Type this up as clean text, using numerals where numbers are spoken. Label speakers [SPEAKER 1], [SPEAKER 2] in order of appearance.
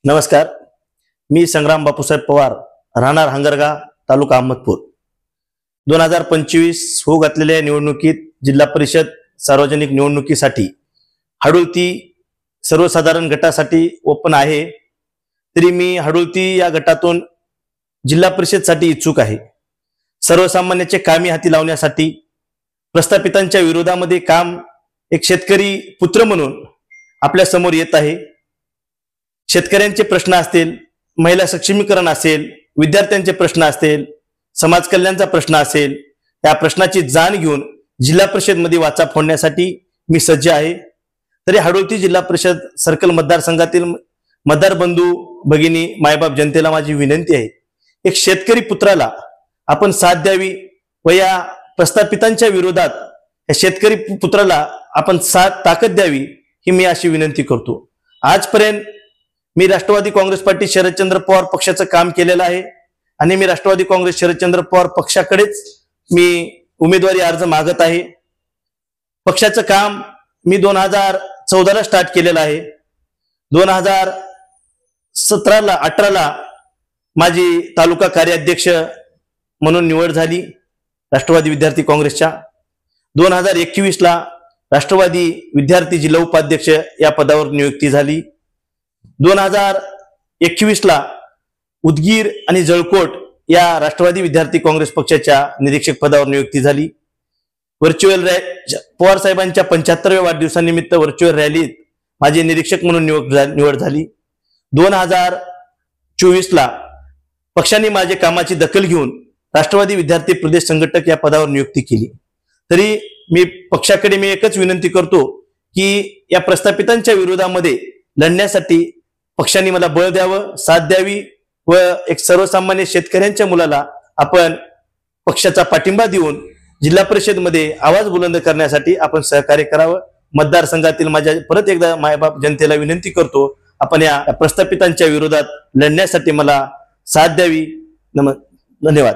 [SPEAKER 1] नमस्कार. मी संग्राम बापूसाहेब पवार, राहणार हंगरगा, तालुका अहमदपूर. 2025 होऊ घातलेल्या निवडणुकीत जिल्हा परिषद सार्वजनिक निवडणुकीसाठी हडुळती सर्वसाधारण गटासाठी ओपन आहे. तरी मी हडुळती या गटातून जिल्हा परिषदसाठी इच्छुक आहे. सर्वसामान्याचे कामी हाती लावण्यासाठी, प्रस्थापितांच्या विरोधामध्ये काम एक शेतकरी पुत्र म्हणून आपल्या समोर येत आहे. शेतकऱ्यांचे प्रश्न असतील, महिला सक्षमीकरण असेल, विद्यार्थ्यांचे प्रश्न असतील, समाज कल्याणचा प्रश्न असेल, त्या प्रश्नाची जाण घेऊन जिल्हा परिषद मध्ये वाचा फोडण्यासाठी मी सज्ज आहे. तरी हडुळती जिल्हा परिषद सर्कल मतदारसंघातील मतदार बंधू भगिनी मायबाप जनतेला माझी विनंती आहे, एक शेतकरी पुत्राला आपण साथ द्यावी व या प्रस्थापितांच्या विरोधात या शेतकरी पुत्राला आपण साथ ताकद द्यावी ही मी अशी विनंती करतो. आजपर्यंत मी राष्ट्रवादी काँग्रेस पार्टी शरदचंद्र पवार पक्षाचं काम केलेलं आहे आणि मी राष्ट्रवादी काँग्रेस शरदचंद्र पवार पक्षाकडेच मी उमेदवारी अर्ज मागत आहे. पक्षाचं काम मी 2014ला स्टार्ट केलेलं आहे. 2017-18ला माझी तालुका कार्याध्यक्ष म्हणून निवड झाली राष्ट्रवादी विद्यार्थी काँग्रेसच्या. 2021ला राष्ट्रवादी विद्यार्थी जिल्हा उपाध्यक्ष या पदावर नियुक्ती झाली. 2021ला उदगीर आणि जळकोट या राष्ट्रवादी विद्यार्थी काँग्रेस पक्षाच्या निरीक्षक पदावर नियुक्ती झाली. व्हर्च्युअल पवार साहेबांच्या 75व्या वाढदिवसानिमित्त व्हर्च्युअल रॅलीत माझे निरीक्षक म्हणून निवड झाली. 2024ला पक्षाने माझे कामाची दखल घेऊन राष्ट्रवादी विद्यार्थी प्रदेश संघटक या पदावर नियुक्ती केली. तरी मी पक्षाकडे एकच विनंती करतो की या प्रस्थापितांच्या विरोधामध्ये लढण्यासाठी पक्षाने मला बळ द्यावं, साथ द्यावी व एक सर्वसामान्य शेतकऱ्यांच्या मुलाला आपण पक्षाचा पाठिंबा देऊन जिल्हा परिषद मध्ये आवाज बुलंद करण्यासाठी आपण सहकार्य करावं. मतदारसंघातील माझ्या परत एकदा मायबाप जनतेला विनंती करतो, आपण या प्रस्थापितांच्या विरोधात लढण्यासाठी मला साथ द्यावी. धन्यवाद.